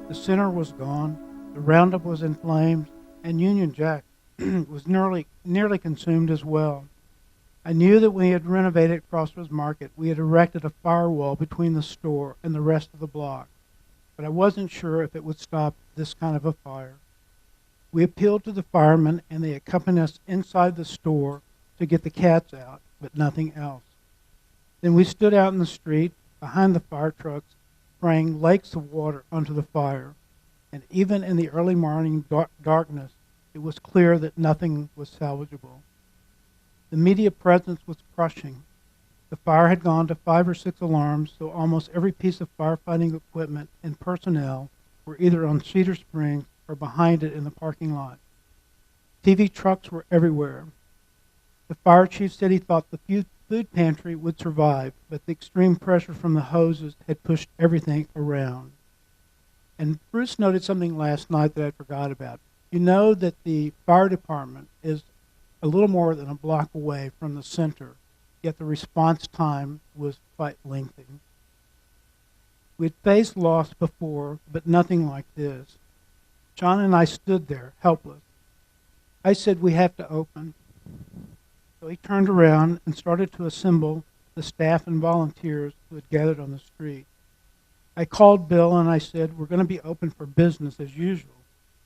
The center was gone, the Roundup was in flames, and Union Jack was nearly consumed as well. I knew that when we had renovated Crossroads Market, we had erected a firewall between the store and the rest of the block, but I wasn't sure if it would stop this kind of a fire. We appealed to the firemen, and they accompanied us inside the store to get the cats out, but nothing else. Then we stood out in the street behind the fire trucks, spraying lakes of water onto the fire, and even in the early morning darkness, it was clear that nothing was salvageable. The media presence was crushing. The fire had gone to 5 or 6 alarms, so almost every piece of firefighting equipment and personnel were either on Cedar Springs or behind it in the parking lot. TV trucks were everywhere. The fire chief said he thought the food pantry would survive, but the extreme pressure from the hoses had pushed everything around. And Bruce noted something last night that I forgot about. You know that the fire department is a little more than a block away from the center, yet the response time was quite lengthy. We'd faced loss before, but nothing like this. John and I stood there, helpless. I said, "We have to open." So he turned around and started to assemble the staff and volunteers who had gathered on the street. I called Bill and I said, "We're going to be open for business as usual."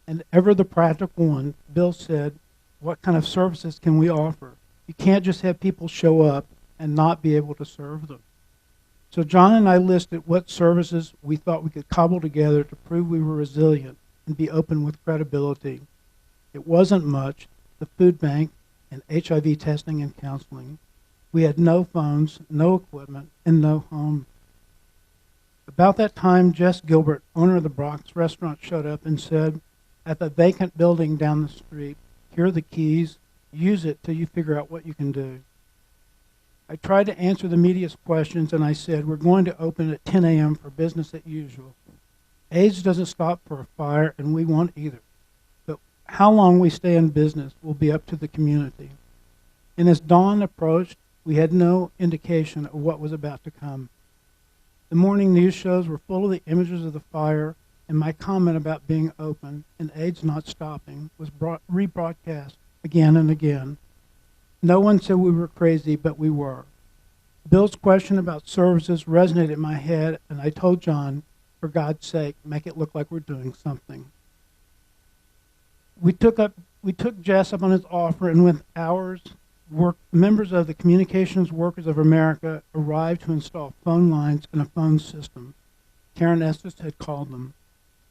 And ever the practical one, Bill said, "What kind of services can we offer? You can't just have people show up and not be able to serve them." So John and I listed what services we thought we could cobble together to prove we were resilient and be open with credibility. It wasn't much: the food bank and HIV testing and counseling. We had no phones, no equipment, and no home. About that time, Jess Gilbert, owner of the Bronx restaurant, showed up and said, "At the vacant building down the street, here are the keys. Use it till you figure out what you can do." I tried to answer the media's questions, and I said, "We're going to open at 10 a.m. for business as usual. AIDS doesn't stop for a fire, and we won't either. But how long we stay in business will be up to the community." And as dawn approached, we had no indication of what was about to come. The morning news shows were full of the images of the fire, and my comment about being open and AIDS not stopping was rebroadcast again and again. No one said we were crazy, but we were. Bill's question about services resonated in my head, and I told John, "For God's sake, make it look like we're doing something." We took Jess up on his offer, and with hours, members of the Communications Workers of America arrived to install phone lines and a phone system. Karen Estes had called them.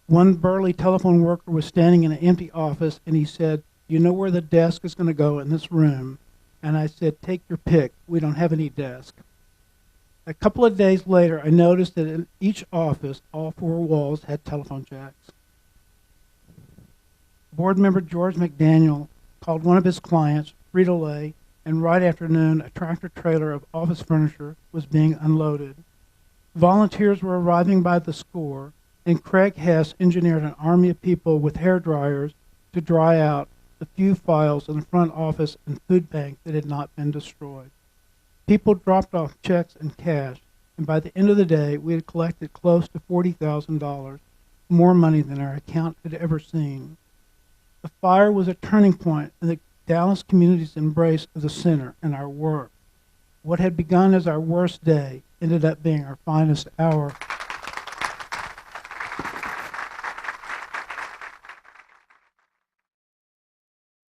One burly telephone worker was standing in an empty office, and he said, "You know where the desk is going to go in this room?" And I said, "Take your pick. We don't have any desk." A couple of days later, I noticed that in each office, all 4 walls had telephone jacks. Board member George McDaniel called one of his clients, Frito-Lay, and right after noon, a tractor trailer of office furniture was being unloaded. Volunteers were arriving by the score, and Craig Hess engineered an army of people with hair dryers to dry out the few files in the front office and food bank that had not been destroyed. People dropped off checks and cash, and by the end of the day, we had collected close to $40,000, more money than our account had ever seen. The fire was a turning point in the Dallas community's embrace of the center and our work. What had begun as our worst day ended up being our finest hour